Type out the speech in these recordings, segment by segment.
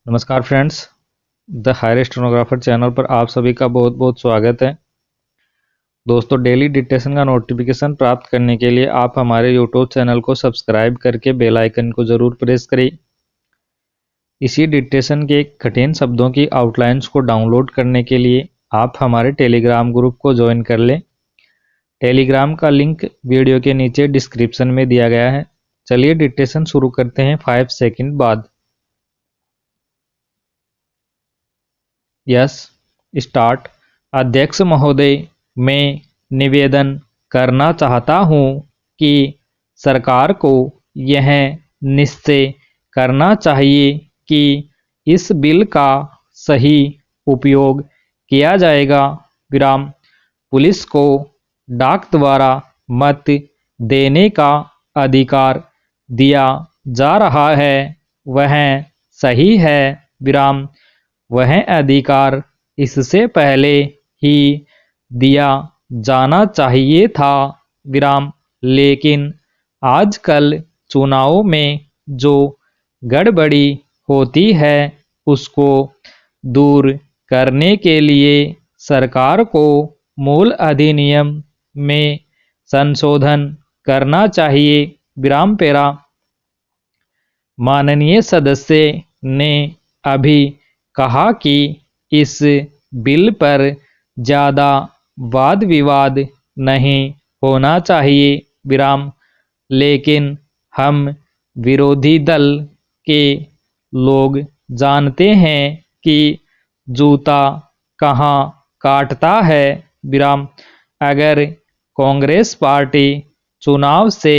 नमस्कार friends, the higher stenographer channel पर आप सभी का बहुत बहुत स्वागत है। दोस्तों, डेली डिक्टेशन का नोटिफिकेशन प्राप्त करने के लिए आप हमारे यूट्यूब चैनल को सब्सक्राइब करके बेल आइकन को ज़रूर प्रेस करें। इसी डिक्टेशन के कठिन शब्दों की आउटलाइंस को डाउनलोड करने के लिए आप हमारे टेलीग्राम ग्रुप को ज्वाइन कर लें। टेलीग्राम का लिंक वीडियो के नीचे डिस्क्रिप्शन में दिया गया है। चलिए डिक्टेशन शुरू करते हैं 5 सेकंड बाद। Yes, start. अध्यक्ष महोदय, मैं निवेदन करना चाहता हूं कि सरकार को यह निश्चय करना चाहिए कि इस बिल का सही उपयोग किया जाएगा। विराम। पुलिस को डाक द्वारा मत देने का अधिकार दिया जा रहा है, वह सही है। विराम। वह अधिकार इससे पहले ही दिया जाना चाहिए था। विराम। लेकिन आजकल चुनावों में जो गड़बड़ी होती है उसको दूर करने के लिए सरकार को मूल अधिनियम में संशोधन करना चाहिए। विराम पेरा। माननीय सदस्य ने अभी कहा कि इस बिल पर ज़्यादा वाद विवाद नहीं होना चाहिए। विराम। लेकिन हम विरोधी दल के लोग जानते हैं कि जूता कहाँ काटता है। विराम। अगर कांग्रेस पार्टी चुनाव से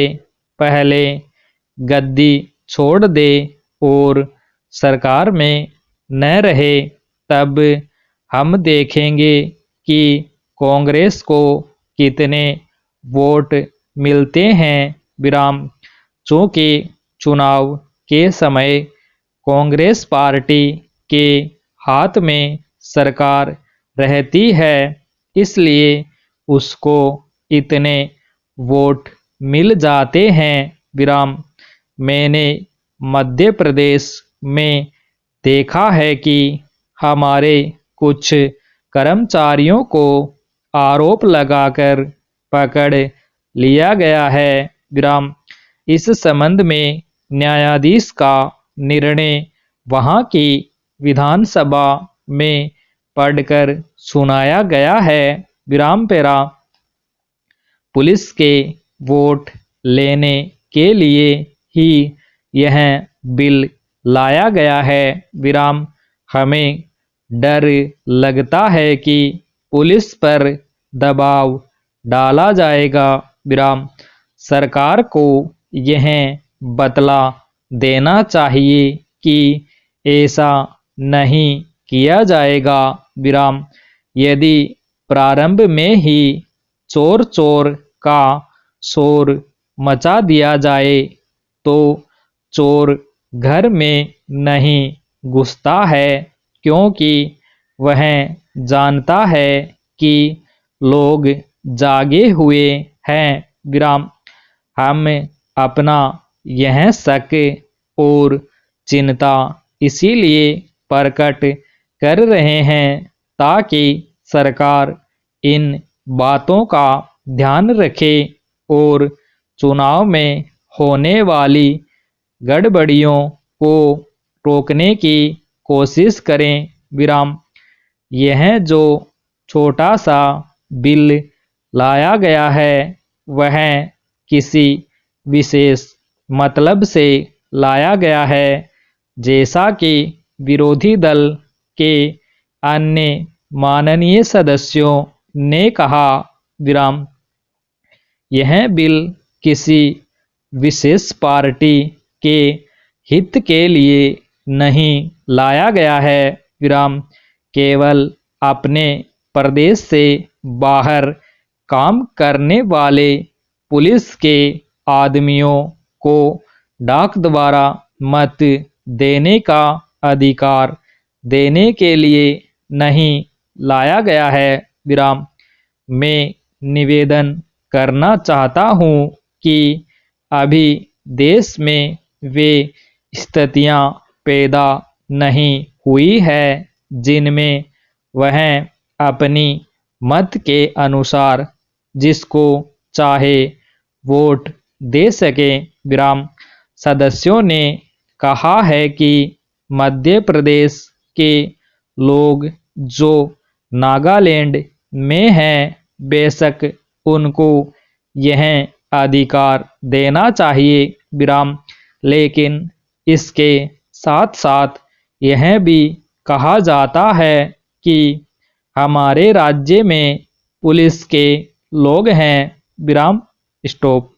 पहले गद्दी छोड़ दे और सरकार में न रहे, तब हम देखेंगे कि कांग्रेस को कितने वोट मिलते हैं। विराम। चूँकि चुनाव के समय कांग्रेस पार्टी के हाथ में सरकार रहती है, इसलिए उसको इतने वोट मिल जाते हैं। विराम। मैंने मध्य प्रदेश में देखा है कि हमारे कुछ कर्मचारियों को आरोप लगाकर पकड़ लिया गया है। विराम। इस संबंध में न्यायाधीश का निर्णय वहां की विधानसभा में पढ़कर सुनाया गया है। विराम पेरा। पुलिस के वोट लेने के लिए ही यह बिल लाया गया है। विराम। हमें डर लगता है कि पुलिस पर दबाव डाला जाएगा। विराम। सरकार को यह बतला देना चाहिए कि ऐसा नहीं किया जाएगा। विराम। यदि प्रारंभ में ही चोर चोर का शोर मचा दिया जाए तो चोर घर में नहीं घुसता है, क्योंकि वह जानता है कि लोग जागे हुए हैं। विराम। हम अपना यह शक और चिंता इसीलिए प्रकट कर रहे हैं ताकि सरकार इन बातों का ध्यान रखे और चुनाव में होने वाली गड़बड़ियों को रोकने की कोशिश करें। विराम। यह जो छोटा सा बिल लाया गया है वह किसी विशेष मतलब से लाया गया है, जैसा कि विरोधी दल के अन्य माननीय सदस्यों ने कहा। विराम। यह बिल किसी विशेष पार्टी के हित के लिए नहीं लाया गया है। विराम। केवल अपने प्रदेश से बाहर काम करने वाले पुलिस के आदमियों को डाक द्वारा मत देने का अधिकार देने के लिए नहीं लाया गया है। विराम। मैं निवेदन करना चाहता हूँ कि अभी देश में वे स्थितियाँ पैदा नहीं हुई है, जिनमें वह अपनी मत के अनुसार जिसको चाहे वोट दे सके। विराम। सदस्यों ने कहा है कि मध्य प्रदेश के लोग जो नागालैंड में हैं, बेशक उनको यह अधिकार देना चाहिए। विराम। लेकिन इसके साथ साथ यह भी कहा जाता है कि हमारे राज्य में पुलिस के लोग हैं। विराम। स्टॉप।